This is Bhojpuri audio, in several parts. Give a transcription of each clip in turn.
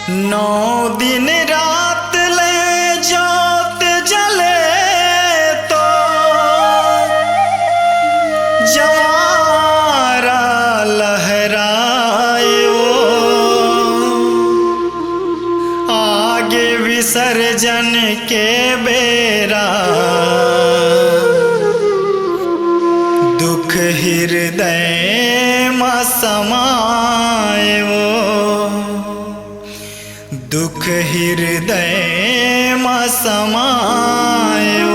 नौ दिन रात ले जोत जले तो जवारा लहरायो, आगे विसर्जन के बेरा दुख हृदय में समायो, दुख हृदय में समायो।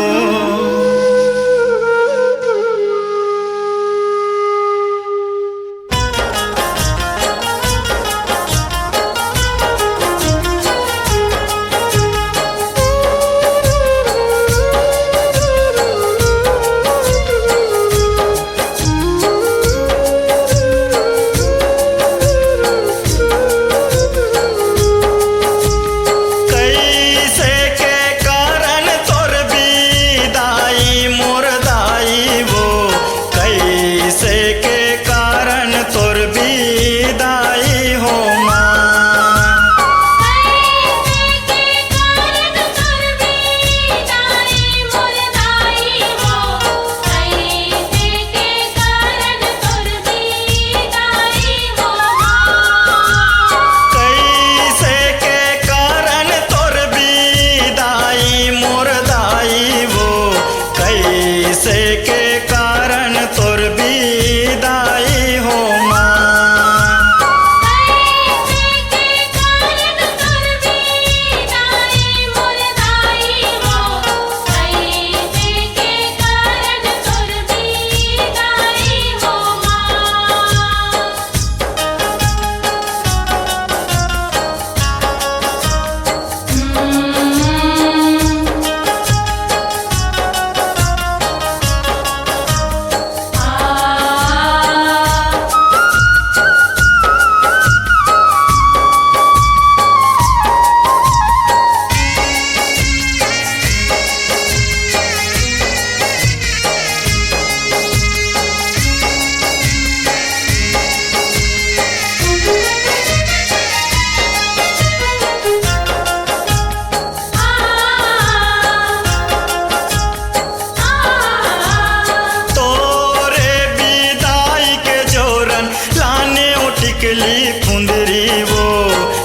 फुंदरी वो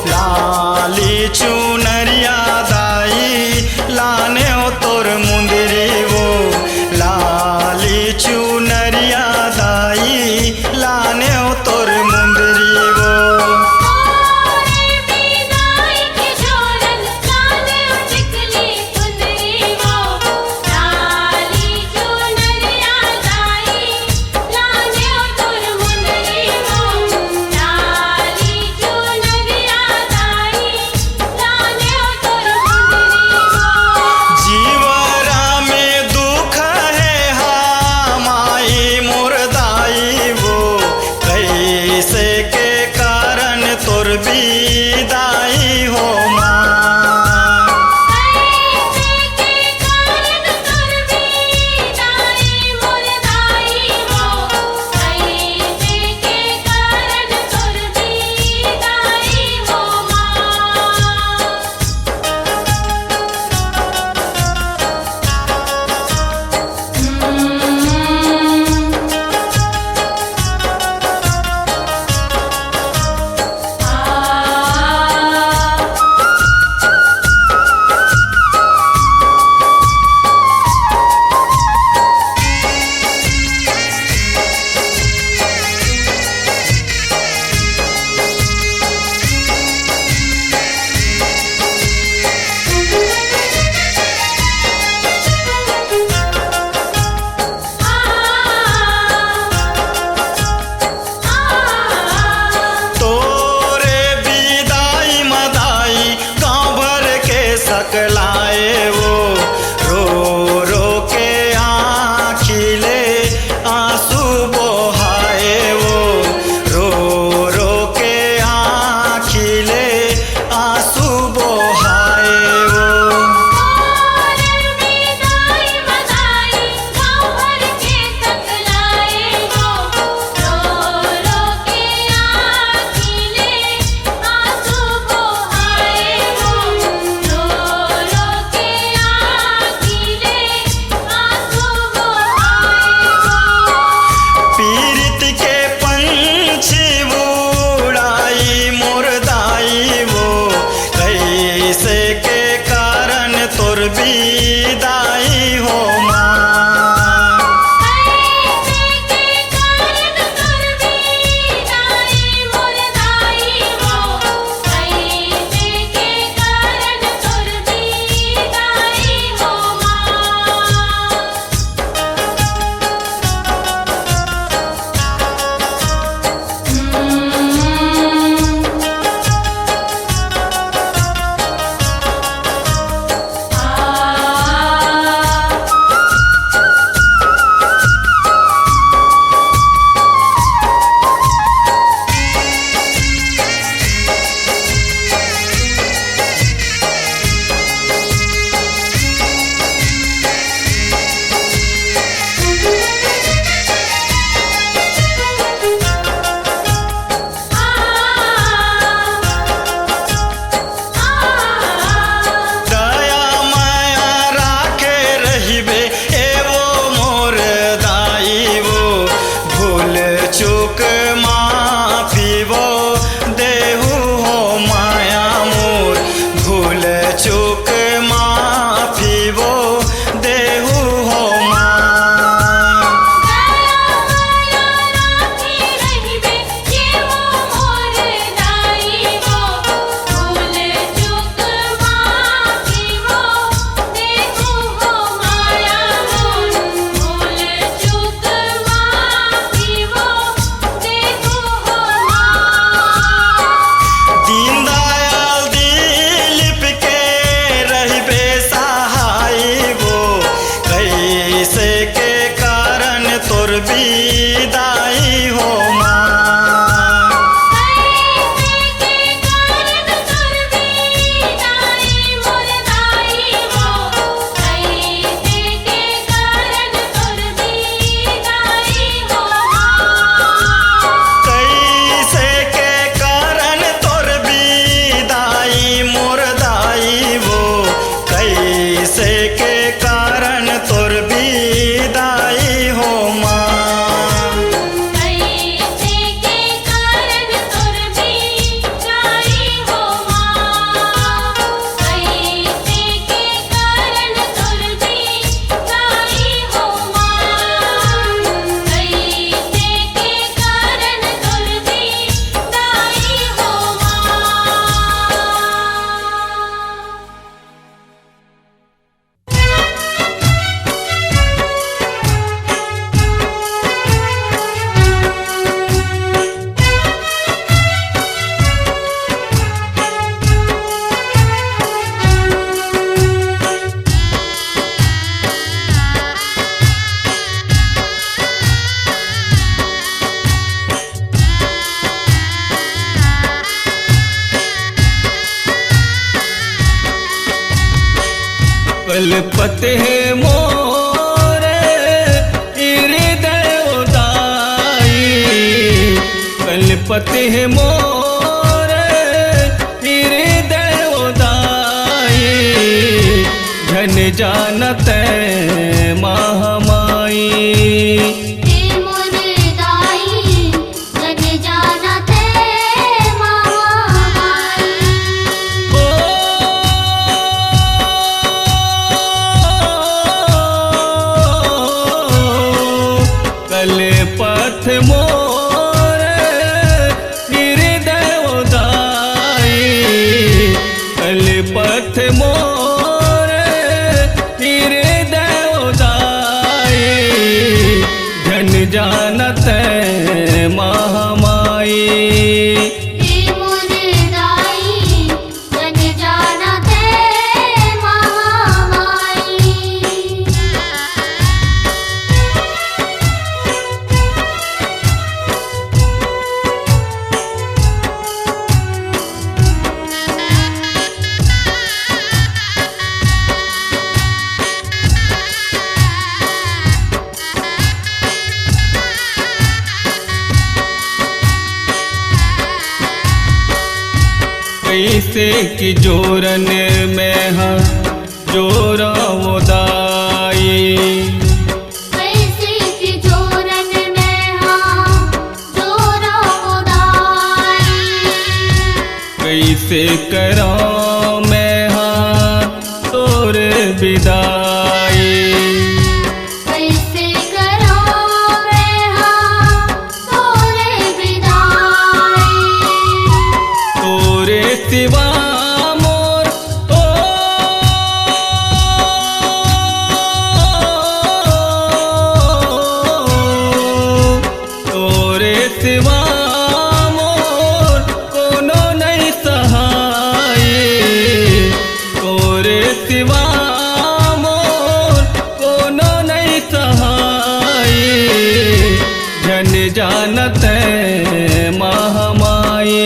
लाली चुनरिया दाई लाने हो तोर मुंदरी वो लाली चुनरिया दाई लाने हो तोर मुंदरी वो। विदाई हो आ कलपत है मोरे हृदय उदाई, कलपत है मोरे हृदय उदाई, जन जानत महामाई। कलपत मोरे हृदय उदाई, कलपत मोरे हृदय उदाई, जन जानत महामाई। कैसे कि जोरन में हाँ जोरा उदाई, कैसे कि जोरन में हाँ जोरा उदाई, कैसे करा मैं हाँ तोर विदाई, कैसे करो मैं हाँ तोरे विदाई, तोरे सिवा मोर ओ तोरे सिवा मोर कोनो नहीं सहाय, तोरे सिवा मोर कोनो नहीं सहाय, जन जानत महामाई।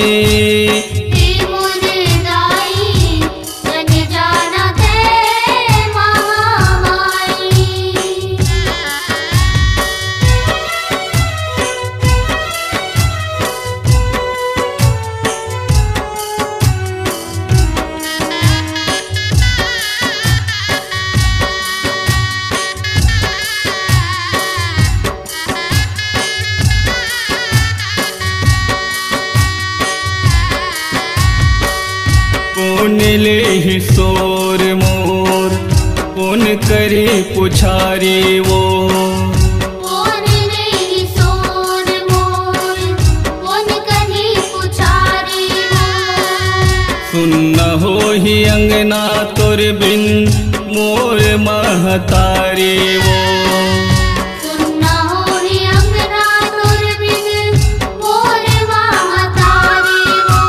कौन ले ही सोर मोर, कौन करे पुछारी वो, कौन नहीं सोर मोर, कौन कहीं पुछारी वो, सुन न हो ही अंगना तोर बिन मोर महतारी वो, सुनना हो ही अंगना तोर बिन मोर महतारी वो,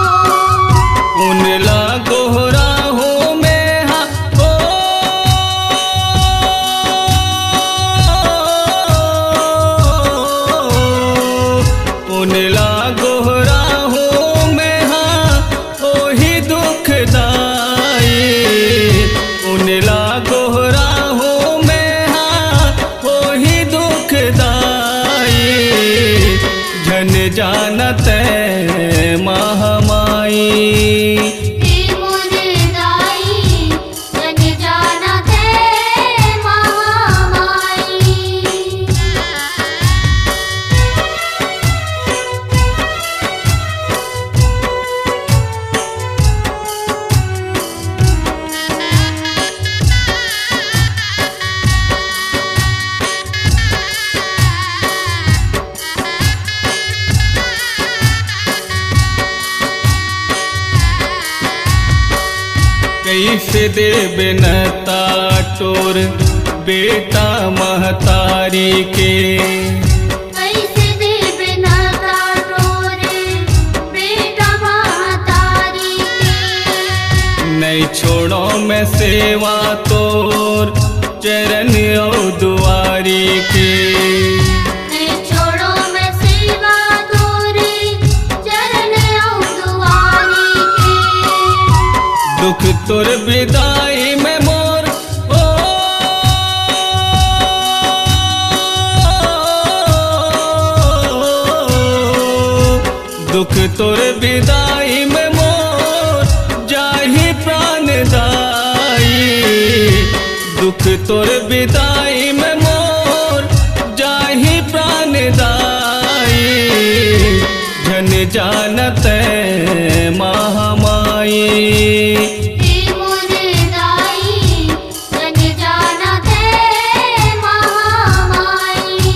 उन ला गोहरा हो मैं हाँ ओ उन ला गोहरा हो मैं हाँ ओ ही दुखदाई, उन ला गोहरा हो मैं हाँ ओ ही दुखदाई, जन जानत महामाई। कैसे देव नता टोर बेटा महतारी के, कैसे देव नाता टोरे बेटा महतारी के, नहीं छोड़ो मैं सेवा तोर चरण और दुआरी के, नहीं छोड़ो मैं सेवा तोरी चरण और दुआरी के, दुख तोर विदाई में मोर ओ दुख तोर विदाई में मोर जाहि प्राण दाई, दुख तोर विदाई में मोर जाहि प्राण दाई, जन जानत महामाई। हे मोर दाई जन जानत महामाई।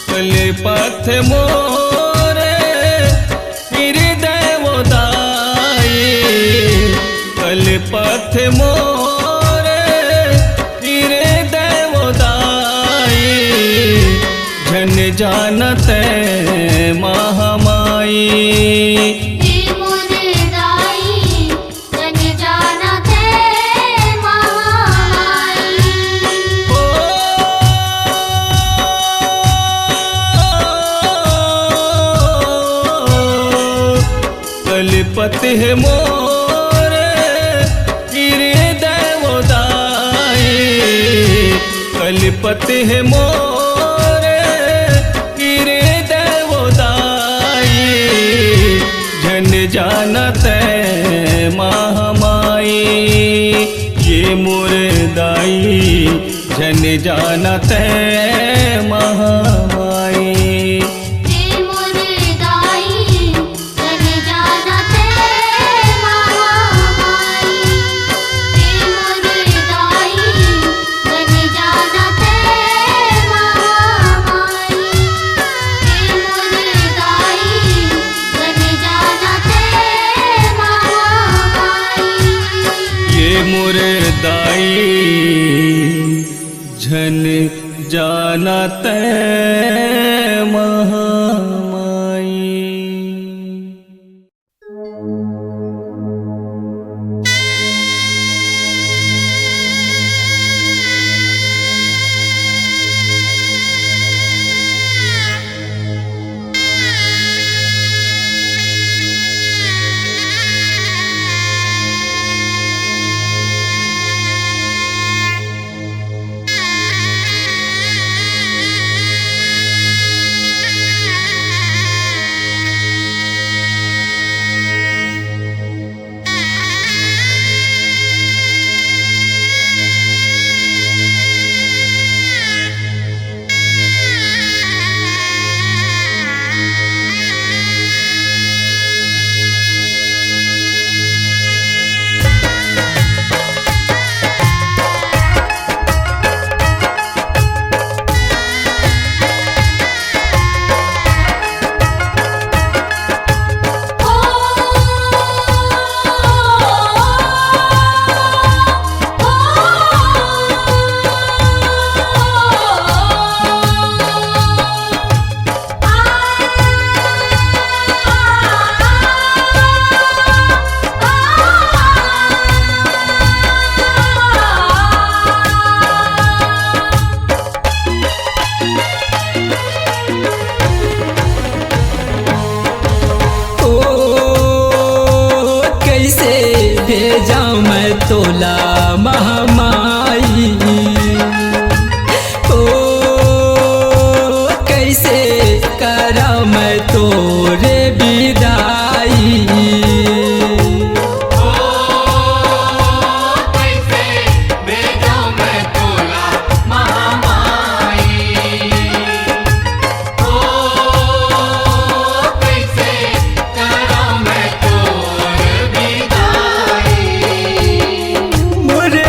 कलिपथ मोरे हृदय दाई, कलिपथ मोरे हृदय दाई, जन जानत महामाई। हे मोर दाई जन जानत महामाई। कलिपति है मोरे हृदय दाई, कलिपति है मोरे हृदय दाई, जन जानत महामाई। ये मोर दाई जन जानत महामाई। हे मोर दाई जन जानत महामाई। हे मोर दाई जन जानत महामाई। हे मोर दाई जन जानत महामाई। ये मोर दाई झन जानत महामाई। भेजा मैं तोला महामाई। ओ कैसे करा मैं तोरे विदाई। मोरे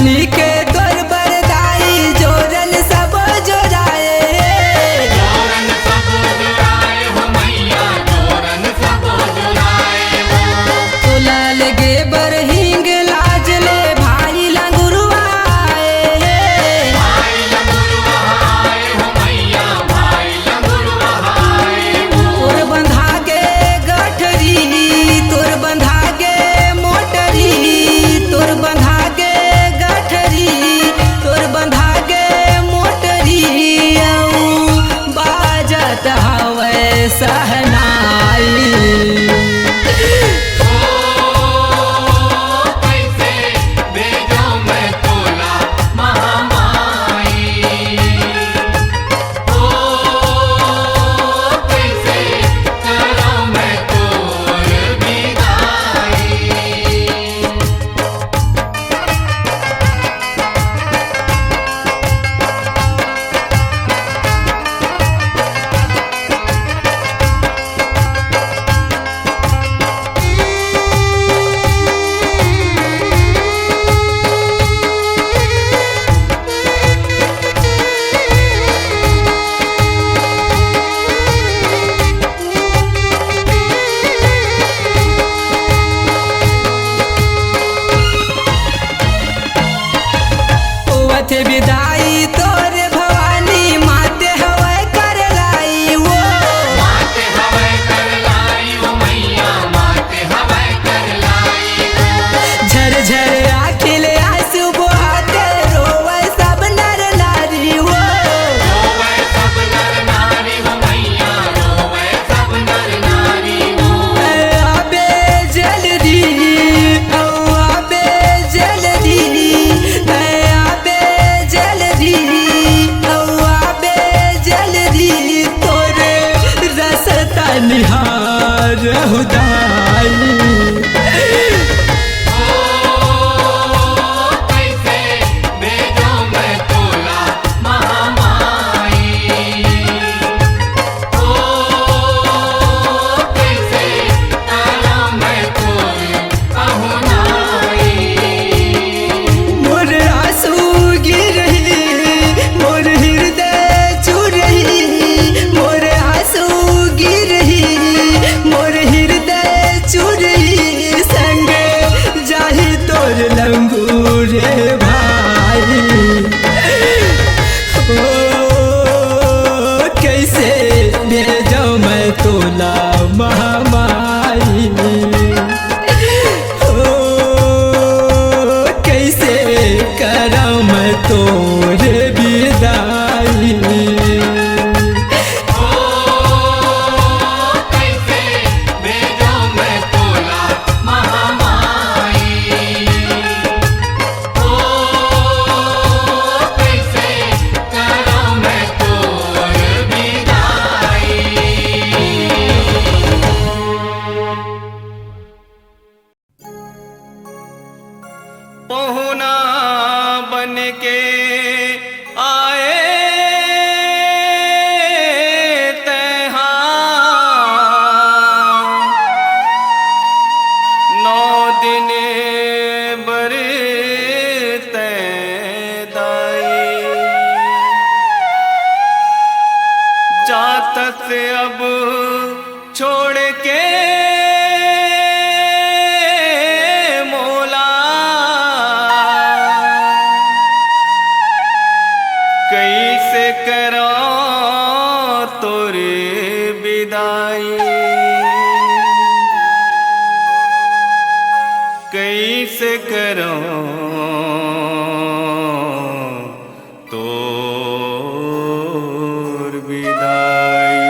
हमनी के तोर बरदाई जोरन सब जोराए जोरन सब जोराए हो मैया जोरन सब जोराए हो तोला लगे बरहिंग लाज ले भाई लंगुरवाए भाई लंगुरवा आए हो मैया भाई लंगुरवा आए हो तोर बंधा के गठरी तोर बंधा के मोटरी तोर बंधा के गठरी तोर बंधा के मोटरी औ बाजत हवे सहनाई कैसे भेजो मैं तोला महामाई ओ कैसे करो मैं तोर विदाई होवत विदाई तोर भवानी माते हवे कर लाई वो माते हवे कर लाई ओ मैया माते हवे कर लाई झर झर आखिल आंसू बहाते रोवे सब नर नारी वो रोवे सब नर नारी हो मैया रोवे सब नर नारी हो आबे जल्दी औ आबे जल्दी आबे जल्दी औ आबे जल्दी तोरे रसता निहार हुदाई कैसे भेजो मैं तोला महामाई ओ कैसे करो मैं तोर पहुनाई मोर आंसू गिरही मोर हृदय चुरही मोर आंसू गिरही मोर हृदय चुरही संग जाही तोर लंगूरे भाई ओ कैसे भेजो मैं तोला महामाई ओ कैसे करम तोर विदाई कैसे भेजो मैं तोला महामाई ओ कैसे करो मैं तोर विदाई पहुना बन के आए तहाँ 9 दिन बरते दाई जातत अब छोड़ के मोला कैसे करो तोरे विदाई कैसे करो तोर विदाई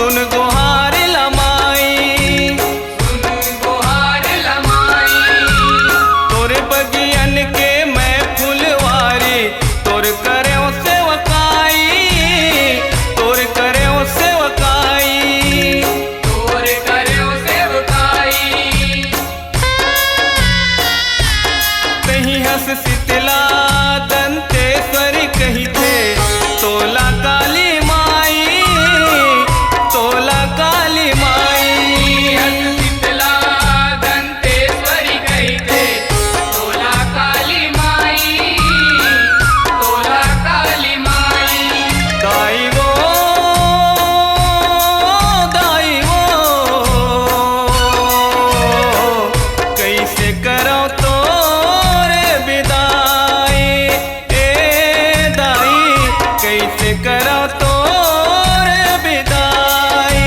सुन गुहार लमाई सुन गुहार लमाई तोर बगियन के मैं फुलवारी तोर करे सेवकाई तोर करे सेवकाई तोर करो सेवकाई कहीं हंस शीतला दंतेश्वरी कही थे तोला काली माई तोला काली माई शीतला दंतेश्वरी कहते तोला काली माई तोला काली माई दाई वो कैसे करो तोरे विदाई ए दाई कैसे करो तोरे विदाई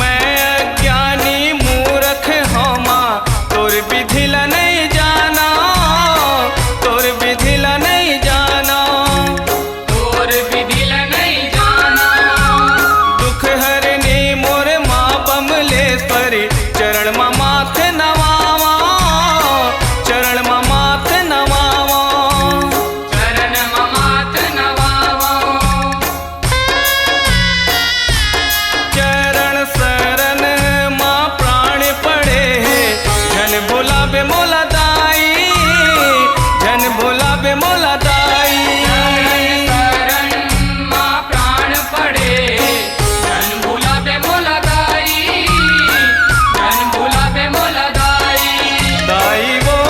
मैं अज्ञानी मूर्ख हूँ माँ तोर विधिला नहीं जाना तोर विधिला नहीं जाना तोर विधिल नहीं जाना दुख हरनी मोर माँ बमलेश्वरी चरण माँ माथे नवावा चरण माँ माथे नवावा चरण ममात नवावो चरण शरण माँ प्राण पड़े जन भुलावे मोला दाई जन भुलावे मोला दाई शरण माँ प्राण पड़े जन भुलावे मोला दाई जन भुलावे मोला दाई दाई वो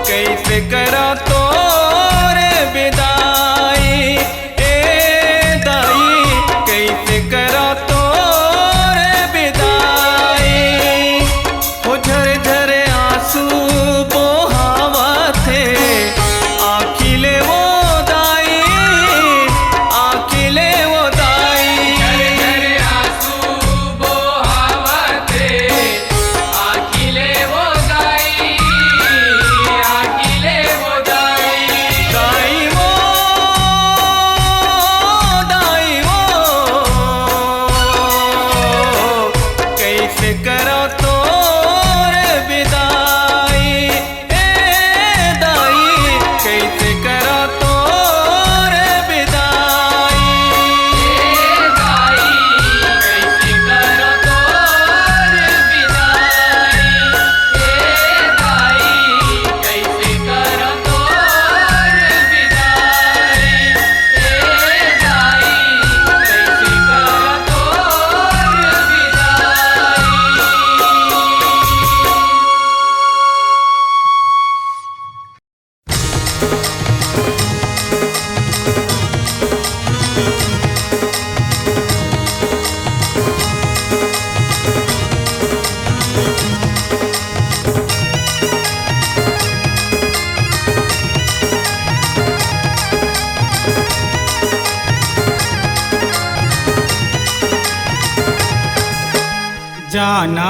कैसे करो तोरे विदाई ए दाई कैसे करो तोरे विदाई हो झर झर आंसू बोहावा थे आखिले वो दाई आखिले वो दाई झर आंसू बोहावते आखिले वो दाई आखिले वो दाई दाई वो कैसे करो तोरे विदाई ए दाई कैसे करो तोरे विदाई दाई कैसे करो तोर विदाई दाई कैसे करो तोर विदाई दाई कैसे करो तोर जाना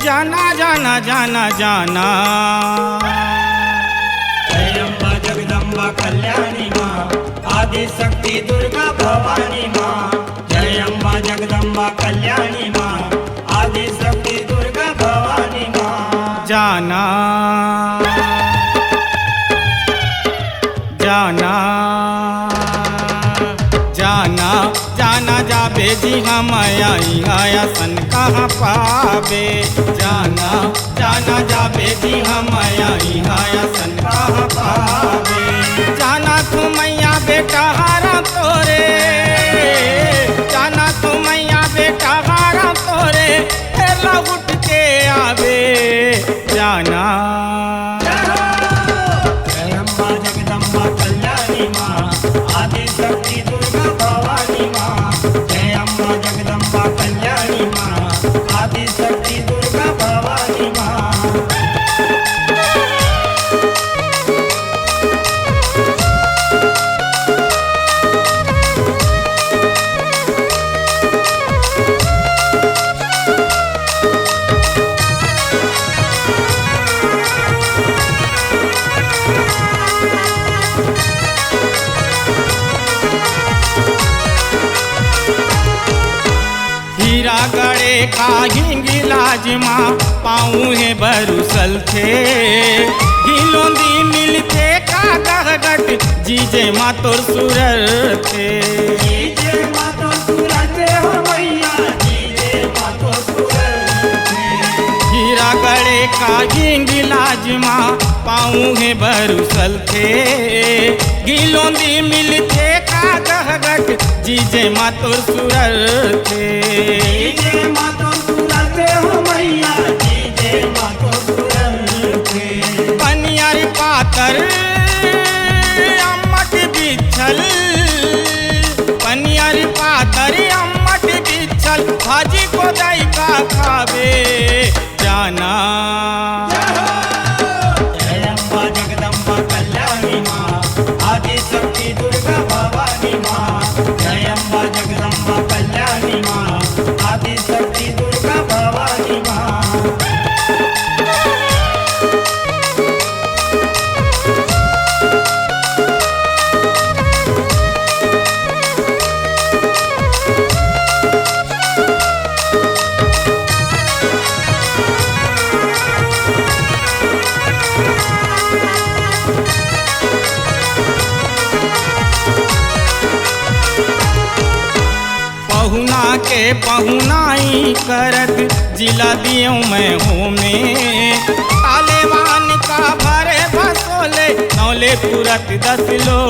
जाना जाना जाना जाना जय अम्बा जगदम्बा कल्याणी माँ आदि शक्ति दुर्गा भवानी माँ जय अम्बा जगदम्बा कल्याणी माँ आदि शक्ति दुर्गा भवानी माँ जाना जाना जाना जाना जाबे जी हम आई आया सन कहाँ पावे जाना जाना जाबे जी हम आई आया सन कहाँ पावे जाना तू मैया बेटा हारा तोरे जाना तू मैया हीरा गड़े का हिंगिलाज माँ पाऊँ है बरुसल थे गिलोंदी मिलते का गहगट जीजे माँ तोर सुरर थे जीजे मातो सुरते हो मैया जीजे मातो सुरते हीरा गड़े का हिंगिलाज माँ पाऊँ है बरुसल थे गिलोंदी मिलते का गहगट जीजे माँ तोर सुरर थे जीजे मातो सुरते हो मैया जीजे मातो सुरते पनियर पातर अम्मट बिछल पनियर पातर अम्मट बिछल भाजी को दई का खावे जाना जय अम्बा जगदम्बा कल्याणी माँ आदि शक्ति दुर्गा भवानी माँ जय अम्बा जगदम्बा कल्याणी माँ आदि शक्ति दुर्गा भवानी माँ पहुना के पहुनाई करत जिला दियो मैं हूँ में तालेबान का भरे बसोले नौले पुरत 10 लो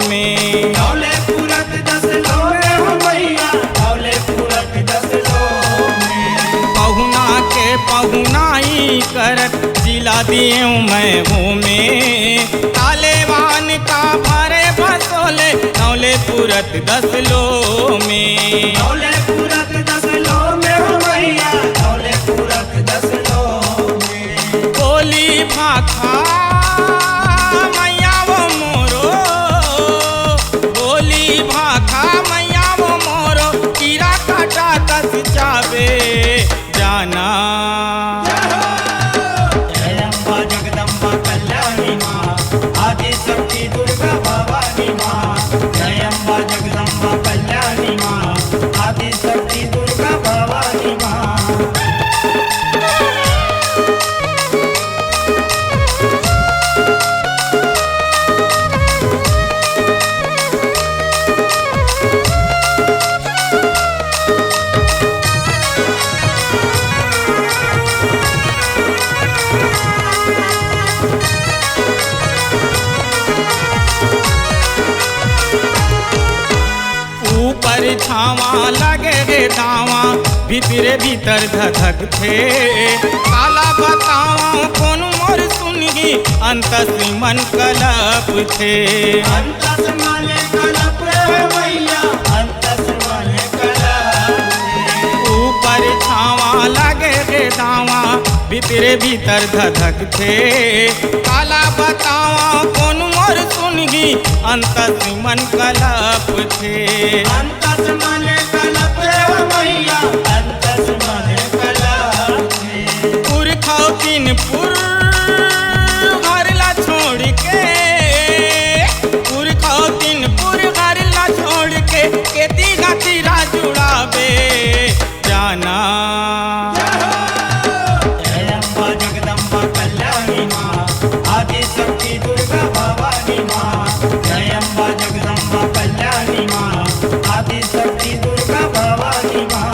में दौले पूरत 10 लो में हो मैया दौले पूरत 10 लो में पहुना के पहुनाई करत जिला दियो मैं हूँ में तालेबान का भरे बसोले नौले पुरत 10 लो में दौले पूरत 10 लो में हो मैया दौले पूरत 10 लो में बोली भाखा मैया वो मोरो बोली भाखा मैया वो मोरो कीड़ा काटा कस जावे जाना जय अम्बा जगदम्बा कल्याणी माँ आदि शक्ति दुर्गा भवानी माँ जय अम्बा जगदम्बा कल्याणी माँ आदि शक्ति दुर्गा भवानी माँ ऊपर छावा लगे रे दावा भीतरे भीतर धधक थे काला बतावा कौन मोर सुनगी अंतस मन कलप थे अंतस माने कलप रे मैया अंतस माने कलप ऊपर छावा लगे रे दावा भीतरे भीतर धधक थे काला बतावा कौन मोर सुनगी अंतस मन कलप थे अंतस माने कलप रे मैया अंतस माने कलप पुरखौ तीनपुर घर ला छोड़ के पुरखौ तीनपुर घर ला छोड़ के खेती तीरा जुड़ावे जाना जय अम्बा जगदम्बा कल्याणी माँ आदि शक्ति दुर्गा भवानी माँ जय अम्बा जगदम्बा कल्याणी माँ आदि शक्ति दुर्गा भवानी माँ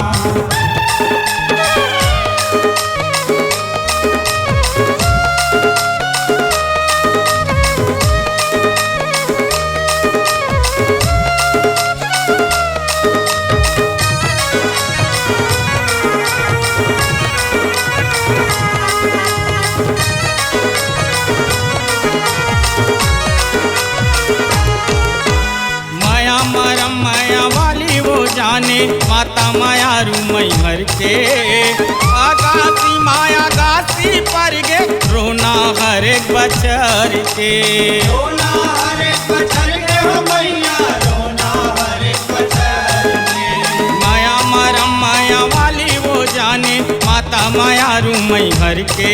माया मरम माया वाली वो जाने माता माया रूमई हर के आगासी माया गासी पर गे रोना हर एक बचर के रोना हरे बचर के हो मैया रोना हरे बचर के माया मरम माया वाली वो जाने माता माया रूमई हर के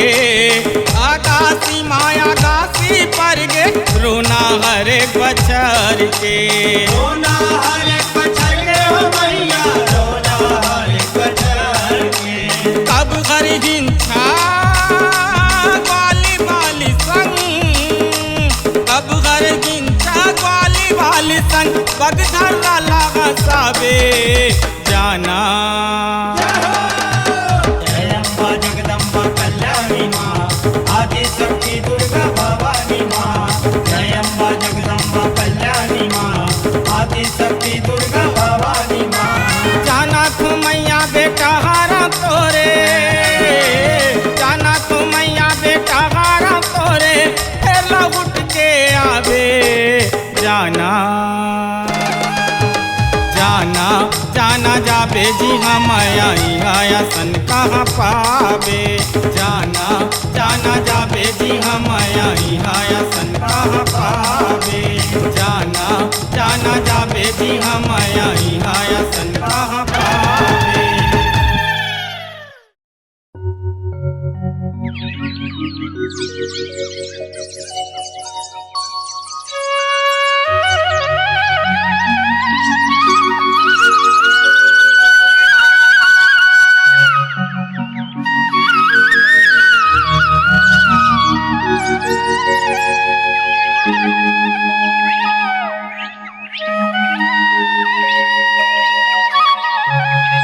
आगासी माया गासी पर गे रोना हर एक बचर के रोना हरे बचर के हो मैया रोना हरे बचर हिंसा ग्वाली बाली संग अब घर हिंसा ग्वाली बाली संग बगधर लाला हसाबे जाना जय अम्बा जगदम्बा कल्याणी माँ आदि शक्ति दुर्गा भवानी माँ जय अम्बा जगदम्बा कल्याणी माँ आदि शक्ति दुर्गा भवानी माँ जाना तू मैया बेटा हारा तोरे जाना तू मैया बेटा हारा तोरे फिर लौट के आवे जाना जाना जाना जाबे जी हम आई आया सन कहाँ पावे जाना जाना जाबे जी हम आई आया सन कहाँ पावे जाना जाना जाबे जी हम आई आया सन कहाँ पावे Thank you.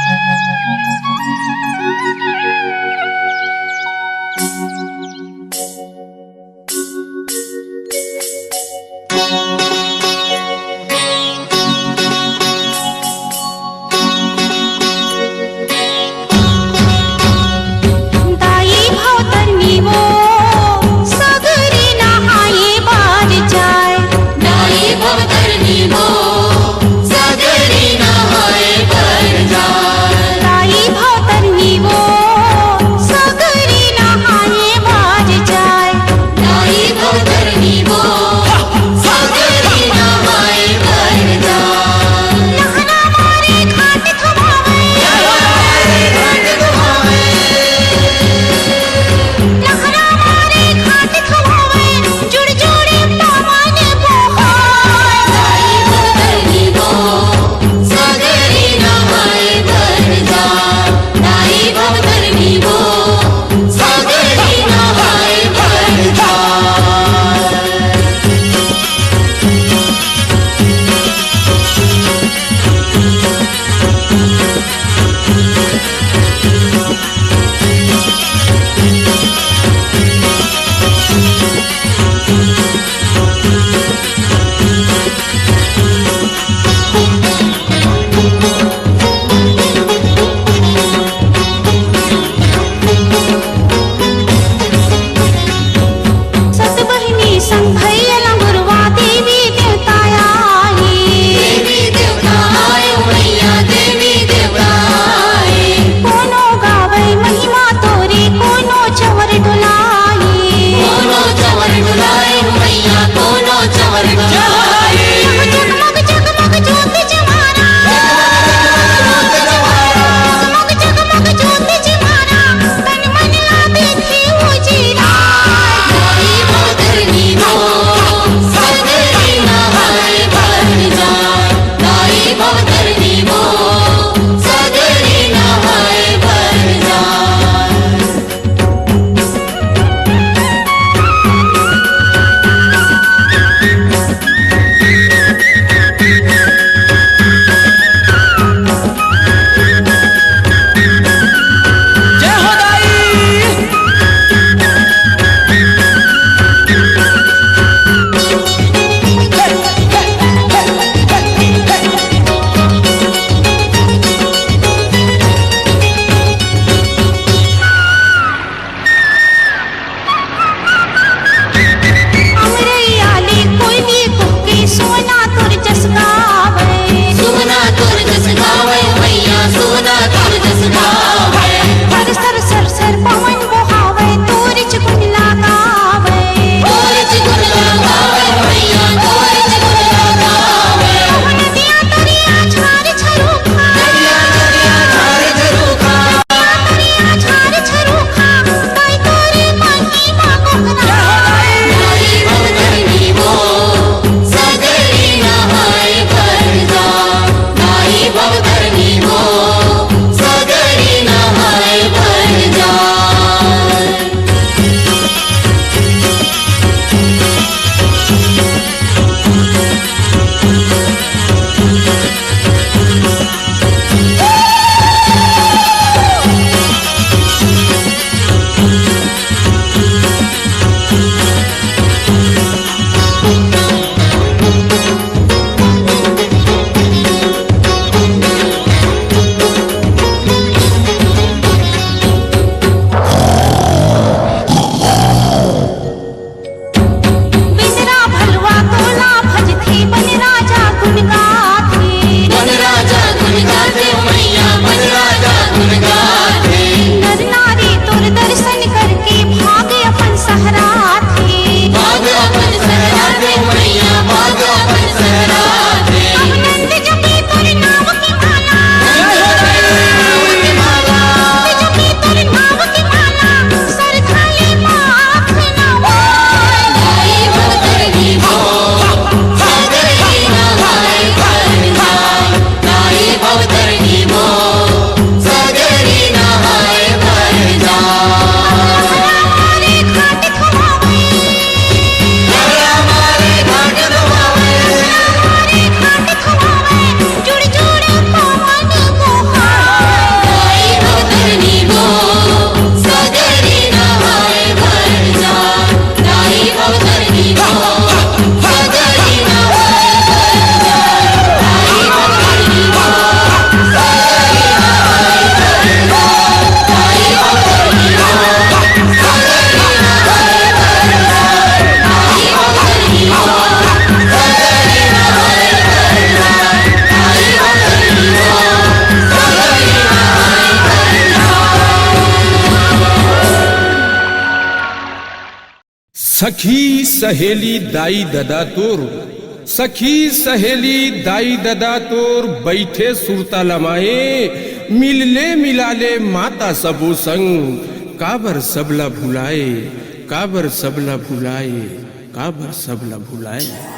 सखी सहेली दाई ददा तोर, सखी सहेली दाई ददा तोर बैठे सुरता लमाए, मिलले मिलाले माता सबो संग, काबर सबला भुलाए, काबर सबला भुलाए, काबर सबला भुलाए।